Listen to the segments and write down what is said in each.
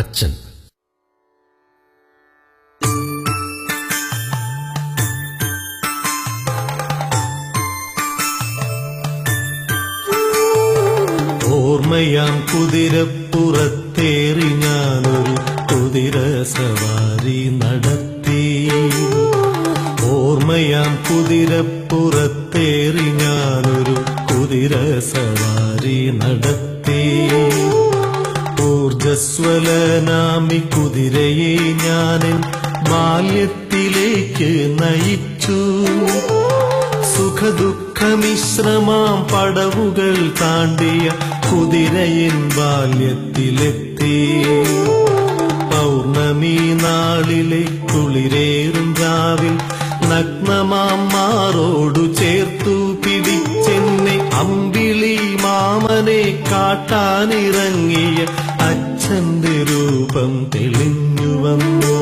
അച്ഛൻ. ഓർമ്മയാം കുതിരപ്പുറത്തേറി ഞാനൊരു കുതിര സവാരി നടത്തി. ഓർമ്മയാം കുതിരപ്പുറത്തേറി ഞാനൊരു കുതിര സവാരി നടത്തി. ഊർജസ്വലനാമി കുതിരയെ ഞാനെൻ ബാല്യത്തിലേക്ക് നയിച്ചു. സുഖദുഃഖമിശ്രമാം പടവുകൾ താണ്ടിയ കുതിരയൻ ബാല്യത്തിലെത്തി. പൗർണമി നാളിലെ കുളിരേറും രാവിൽ നഗ്നമാം മാറോടു ചേർത്തു പിടിച്ചെന്നെ അമ്പിളി മാമനെ കാട്ടാനിറങ്ങിയ അച്ഛന്റെ രൂപം തെളിഞ്ഞു വന്നു.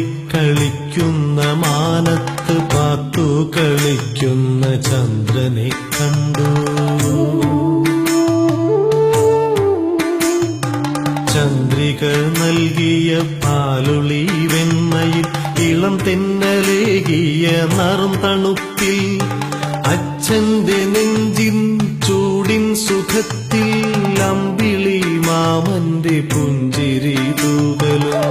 മേഘങ്ങളോടിക്കളിക്കുന്ന മാനത്ത് പാത്തു കളിക്കുന്ന ചന്ദ്രനെ കണ്ടു. ചന്ദ്രിക നൽകിയ പാലുളി വെണ്ണയിൽ ഇളം തെന്നലേകിയ നറും തണുപ്പിൽ അച്ഛന്റെ നെഞ്ചിൻ ചൂടിൻ സുഖത്തിൽ അമ്പിളി മാമന്റെ പുഞ്ചിരി തൂകലും.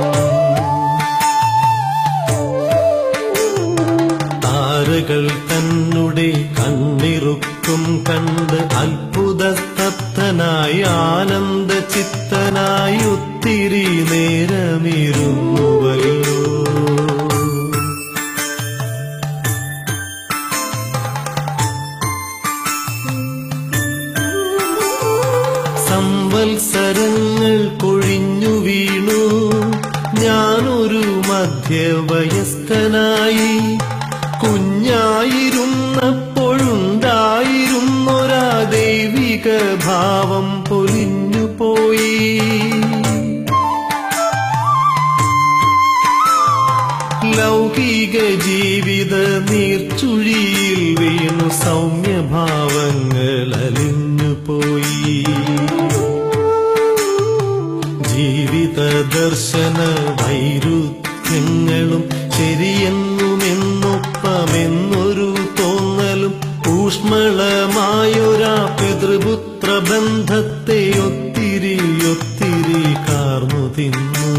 താരകൾ തന്നെ കണ്ണിറുക്കും കണ്ട് അത്ഭുതസ്തബ്ധനായി ആനന്ദചിത്തനായി ഒത്തിരി നേരമിരുന്നുവല്ലോ. സംവത്സരങ്ങൾ കൊഴിഞ്ഞു വീണു. ഞാനൊരു മധ്യവയസ്കനായി. കുഞ്ഞായിരുന്നപ്പോഴുണ്ടായിരുന്നൊരാ ദൈവിക ഭാവം പൊലിഞ്ഞുപോയി. ലൗകിക ജീവിത നീർച്ചുഴിയിൽ വീണു സൗമ്യഭാവങ്ങൾ അലിഞ്ഞുപോയി. ജീവിത ദർശന വൈരുദ്ധ്യങ്ങളും ശരിയെന്നുമെന്നൊപ്പമെന്നൊരു തോന്നലും ഊഷ്മളമായൊരാ പിതൃപുത്ര ബന്ധത്തെ ഒത്തിരി ഒത്തിരി കാർന്നു തിന്നു.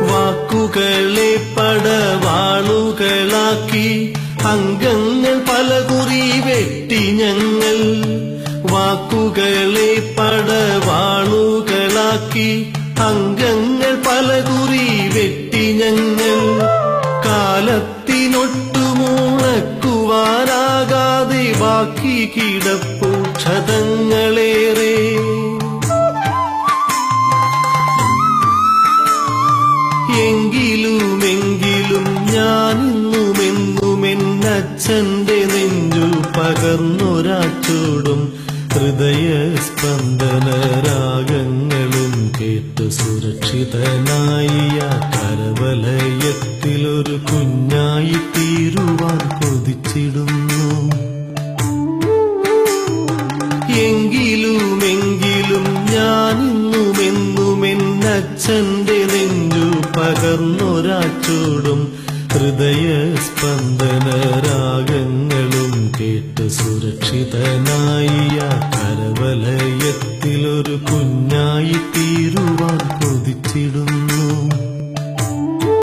വാക്കുകളെ പടവാളുകളാക്കി അംഗങ്ങൾ പലകുറി വെട്ടി ഞങ്ങൾ. വാക്കുകളെ പടവാളുകളാക്കി അംഗങ്ങൾ പലകുറി വെട്ടി ഞങ്ങൾ. കാലത്തിനൊട്ടുമുണക്കുവാനാകാതെ ബാക്കി കിടപ്പു ക്ഷതങ്ങളേറെ. എങ്കിലും ഞാനിന്നുമെന്നുമെന്നച്ഛന്റെ നെഞ്ചു പകർന്നൊരാച്ചൂടും ഹൃദയസ്പന്ദന രാഗങ്ങളും കേട്ട് സുരക്ഷിതനായി ആ കരവലയത്തിലൊരു കുഞ്ഞായി തീരുവാൻ കൊതിച്ചിടുന്നു. എങ്കിലും ഞാനിന്നുമെന്നുമെന്നച്ഛന്റെ നെഞ്ചു പകർന്നൊരാച്ചൂടും ഹൃദയസ്പന്ദന രാഗങ്ങളും കേട്ട് സുരക്ഷിതനായി ആ കരവലയത്തിലൊരു കുഞ്ഞായി തീരുവാൻ കൊതിച്ചിടും.